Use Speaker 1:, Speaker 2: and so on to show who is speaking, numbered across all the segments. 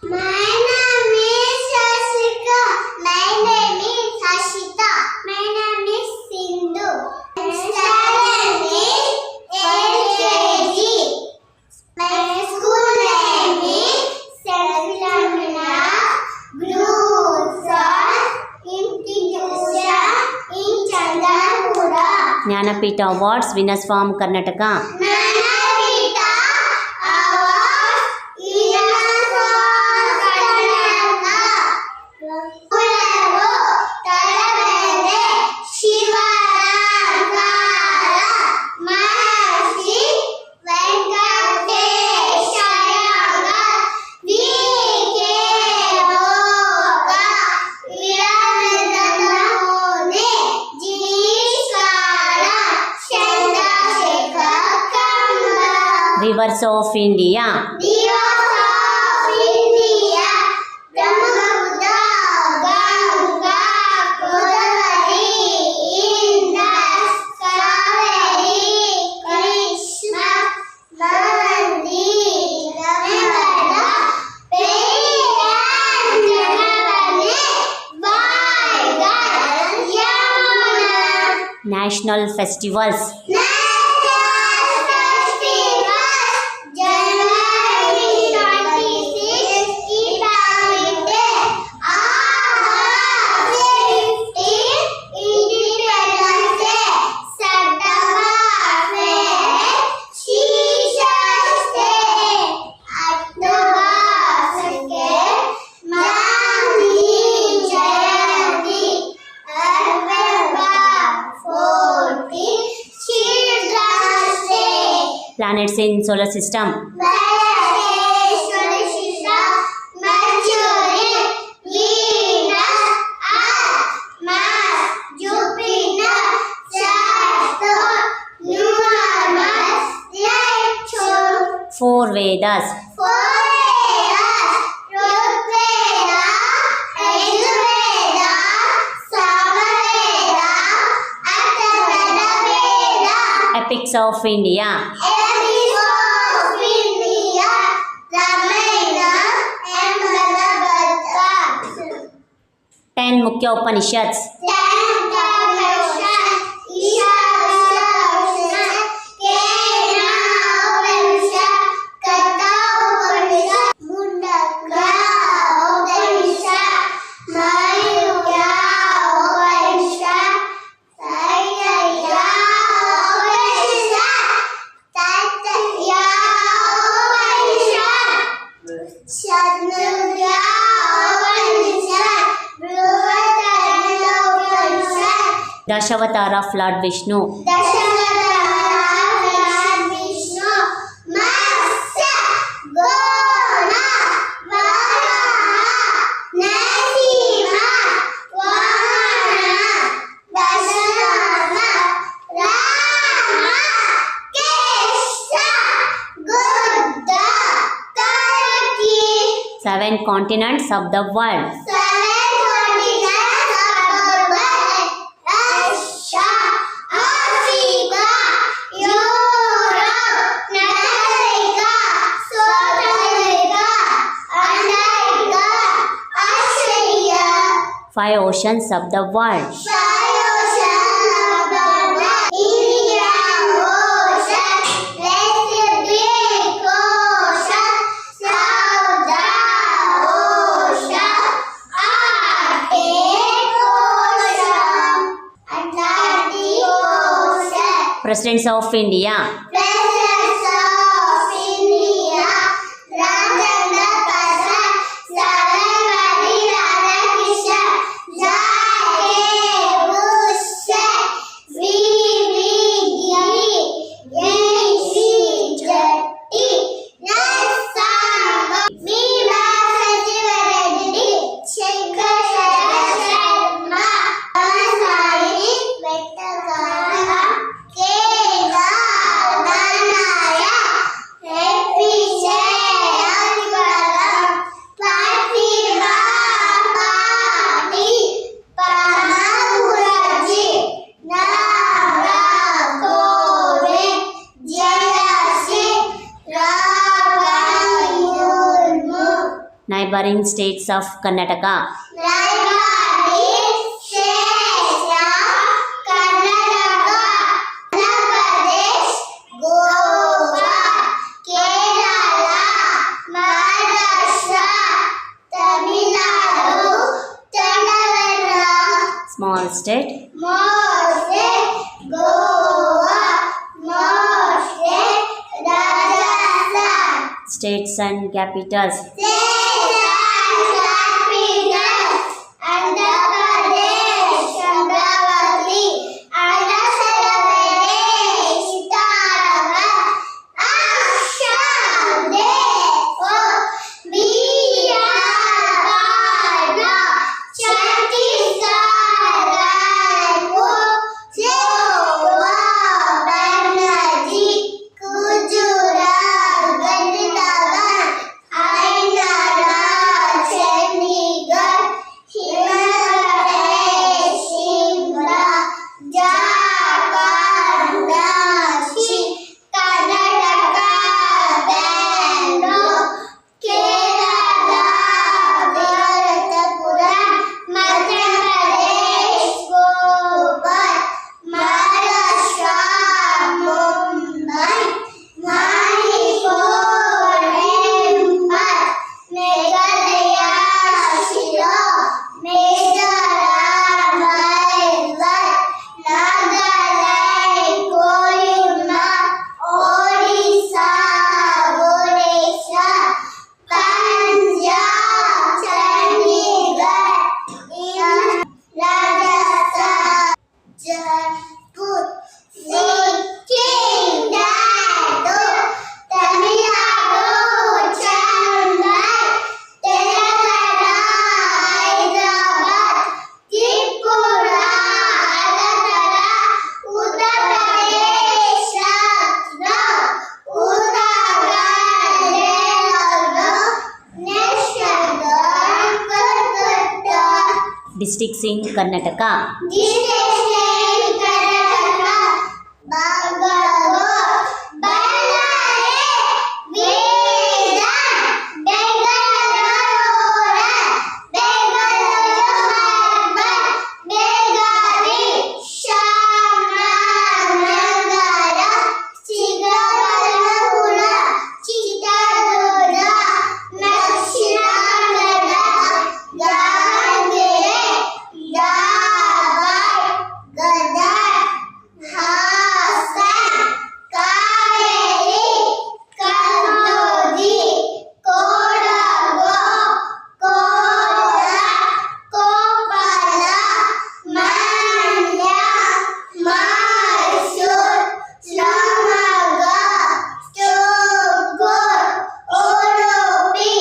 Speaker 1: My name is Shashika. My name is Hashita. My name is Sindhu. Standard is LKG. My school name is Selvilambina Group Institution in Chandrapura.
Speaker 2: Jnanpith awards winners from Karnataka.
Speaker 1: Jnanpith awards winners from Karnataka. ಕುಲರು ತಳಬೇರೆ ಶಿವರಾಂಕಾರ ಮಹರ್ಷಿ ವೆಂಕಟೇಶಯ್ಯಗ V K. ಭೋಗ ವೀರಭದ್ರಮೋನೆ ಜೀಸ್ಕಾರ Chandrashekhara Kambara.
Speaker 2: Rivers of India.
Speaker 1: Rivers of India, Brahmaputra, Ganga, Godavari, Indus, Kaveri, Krishna, Nandi, Narmada, Periyar, Janavane, Vaigai, Yamuna.
Speaker 2: National festivals.
Speaker 1: January 26, Independence Day. August 15, Independence Day. September 5, Teachers' Day. October 2nd, Gandhi Jayanti. November 14, Children's Day.
Speaker 2: Planets in solar system. Four Vedas. Epics of India. Ten ಮುಖ್ಯ Upanishads. Dashavatara of lord Vishnu. Seven continents of the world. Five oceans of the world. Presidents of India. Neighboring states of Karnataka.
Speaker 1: Neighboring states of Karnataka, Andhra Pradesh, Goa, Kerala, Maharashtra, Tamil Nadu, Telangana.
Speaker 2: Small state.
Speaker 1: Mostly Goa, mostly Rajasthan.
Speaker 2: States and capitals.
Speaker 1: States and capitals: Andhra Pradesh, Amravati; Arunachal Pradesh, Itaanagar; Assam, therefore, Bihar, Patna; Chhattisgarh, Raipur; Goa, Panaji; Gujarat, Gandhinagar; Haryana, Chandigarh; Himachal Pradesh, Shimla; Jharkhand, Ranchi; Karnataka, Bangalore; Kerala, Tiruvananthapuram; Madhya Pradesh, Bhopal; Maharashtra, Mumbai; Manipur, Imphal; Meghalaya, Shillong; Mizoram, Aizwal; Nagaland, Kohima; Odisha, Odisha; Punjab, Chandigarh; Rajasthan, Jaipur; Sikkim, Bangalore; Tamil Nadu, Chennai; Telangana, Hyderabad; Tripura, Agartala; Uttar Pradesh, Lucknow; Uttarakhand, Lucknow; National Kolkata.
Speaker 2: Districts in Karnataka.
Speaker 1: Districts in Karnataka: Bangalore, Ballari, Bidar; Bengaluru rural; Bengaluru urban; Belgavi, Shamnagara; Chikkabalapura; Chitradurga; Dakshina Kannada; Davangere; Dharwad; Gadag; Hassan; Kaveri; Karnauji; Kodagu; Kolar; Koppala; Mandya; Mysore; Shivamogga; Tumakuru; Udupi;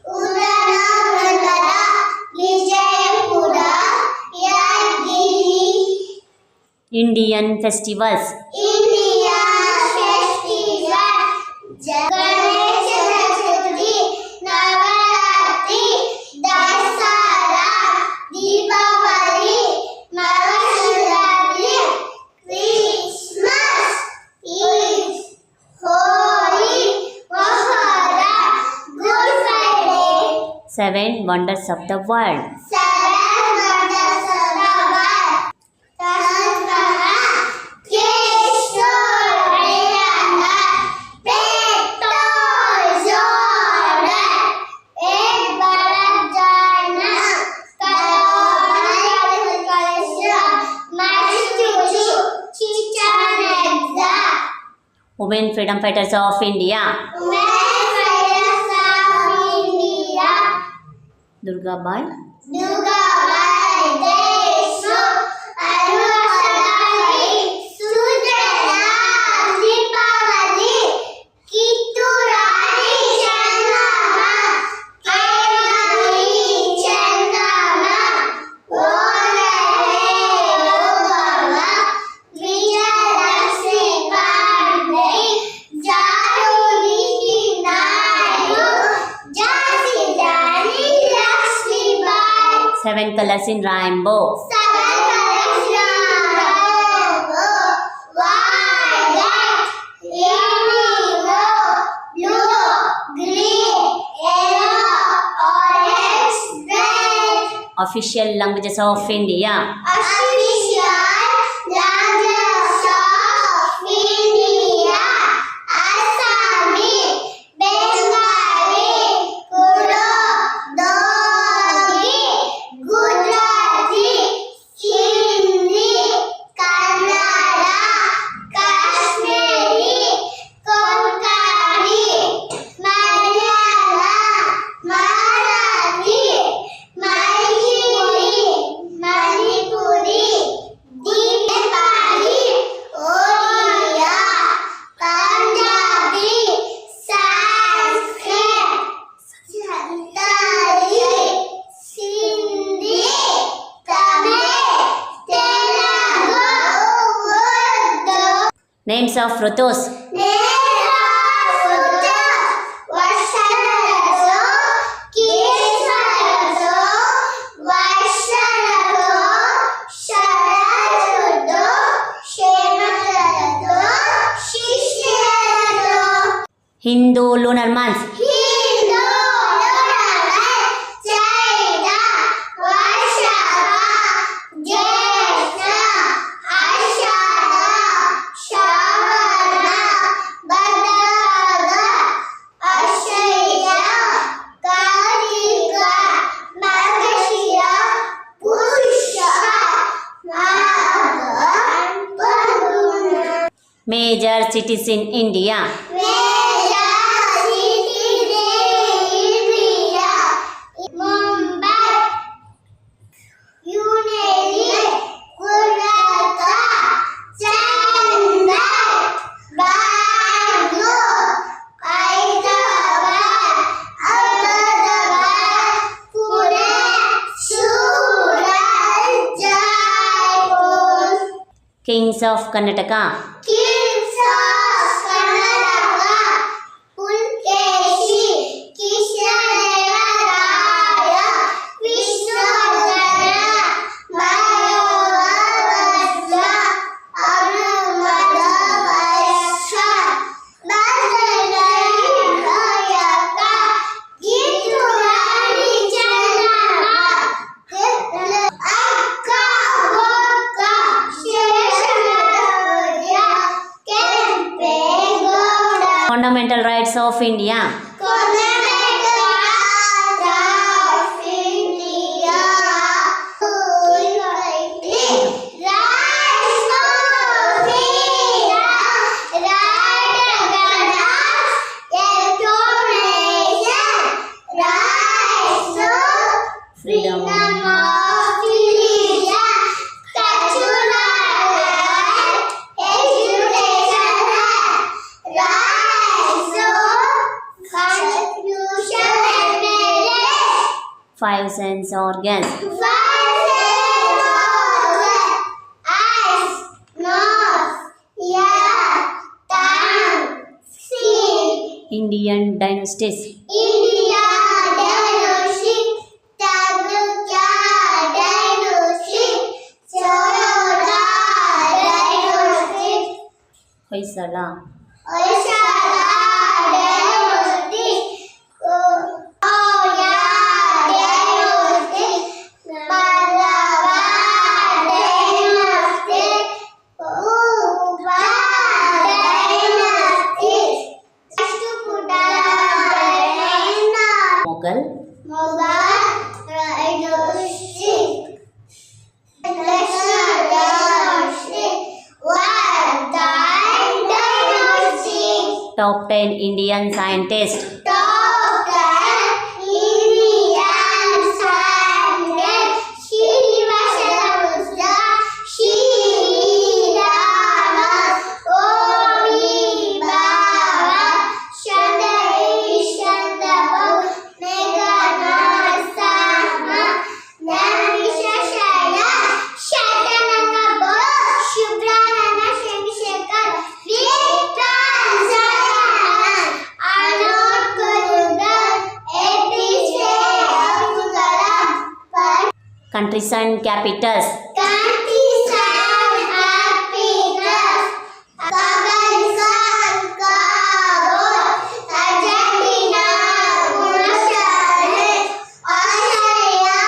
Speaker 1: Udanagara; Vijayapura; Yadgiri.
Speaker 2: Indian festivals.
Speaker 1: India festival: Ganesh Chaturthi, Navaratri; Dasara; Deepavali; Mahashivratri; Christmas; Eid; Holi; Mohram; Good Friday.
Speaker 2: 7 wonders of the world.
Speaker 1: Seven wonders of the world: Taj Mahal; Kishore Nagar; Petrol Jordan; Ek Bharat Jana; Kalyan; Machu Picchu; Chichen Itza.
Speaker 2: Women freedom fighters of India.
Speaker 1: Women fighters of India:
Speaker 2: Durgabai.
Speaker 1: Durgabai Deshmukh; Arunachal; Sucheta; Deepavali; Kitturani Chennamma; Kemari Chennamma; Olare Obama; Vijayalakshmi Pandey; Jharuni Naidu; Jhansi Rani Lakshmibai.
Speaker 2: 7 colors in rainbow.
Speaker 1: Seven colors in rainbow: violet; indigo; blue; green; yellow;
Speaker 2: Official languages of India.
Speaker 1: Official languages of India. Assamese, Bengali, Urdu, Dogi, Gujarati, Hindi, Kannada, Kashmiri, Konkani, Malayalam, Marathi, Manipuri, Nepali, Oriya, Punjabi, Sanskrit, Santali, Sindhi, Tamil, Telugu, Urdu.
Speaker 2: Names of Rutus. Hindu lunar months. Major cities in India.
Speaker 1: Mumbai, New Delhi, Kolkata, Chennai, Bangalore, Hyderabad, Ahmedabad, Pune, Surat, Jaipur.
Speaker 2: Kings of Karnataka.
Speaker 1: Kings of Karnataka, Pulkeshi, Krishnadevaraja, Vishnuvardhana, Mayavadra, Anumadavarsha, Bhadrayaka, Giturani Chanava, Akka Bokka, Sheshavadya, Kempegowda.
Speaker 2: Fundamental rights of India.
Speaker 1: Fundamental rights of India. Rights of freedom, right against exploitation, rights of freedom of religion, cultural right, education right, rights of constitution and marriage.
Speaker 2: Five sense organs.
Speaker 1: Eyes, nose, ear, tongue, skin.
Speaker 2: Indian dynasties.
Speaker 1: India dynasty, Chanukya dynasty, Chaluka dynasty,
Speaker 2: Hoysala.
Speaker 1: Hoysala dynasty, Oya dynasty, Pallava dynasty, Upa dynasty, Rashtrakuta dynasty,
Speaker 2: Mughal.
Speaker 1: Mughal dynasty, dynasty, Vardhan dynasty.
Speaker 2: Top 10 Indian scientists.
Speaker 1: Top 10 Indian scientists. Srinivasa Sri Rama, Homi Baba, Chandra Babu, Meghanad Sarma, Namisha Shaya, Shatananda Bose, Shubhranana Chandrasekhar, Vikram Sarma, Arnold Kalugar, APJ Abdul Kalam.
Speaker 2: Countries and capitals.
Speaker 1: Countries and happiness. Afghanistan, Kabul, Argentina, Buenos Aires, Australia,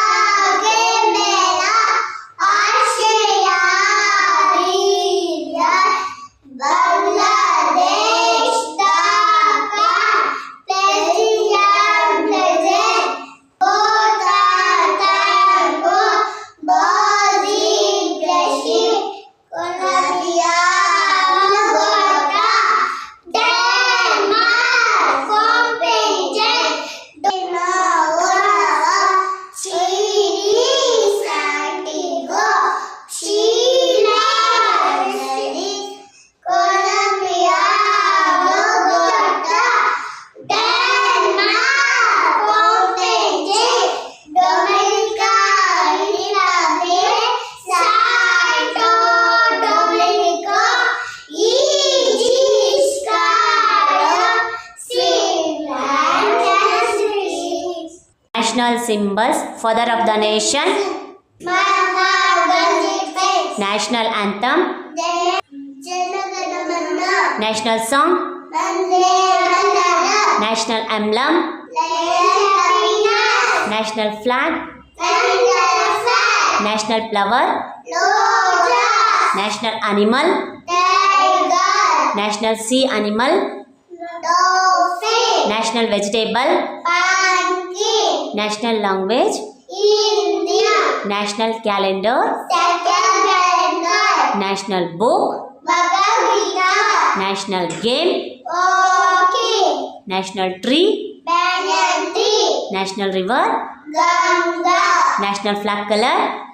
Speaker 2: National symbols, father of the nation. National anthem. National song. National emblem. National flag. National flower. National animal. National sea animal. National vegetable. National language. National calendar. National book. National game. National tree. National river. National flag color.